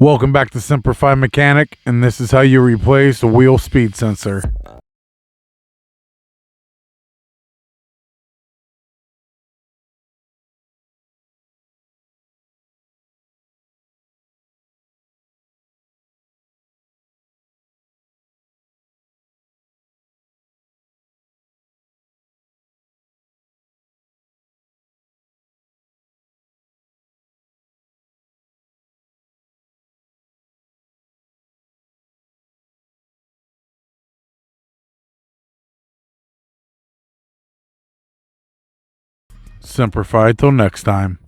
Welcome back to Simplify Mechanic, and this is how you replace a wheel speed sensor. Simplify till next time.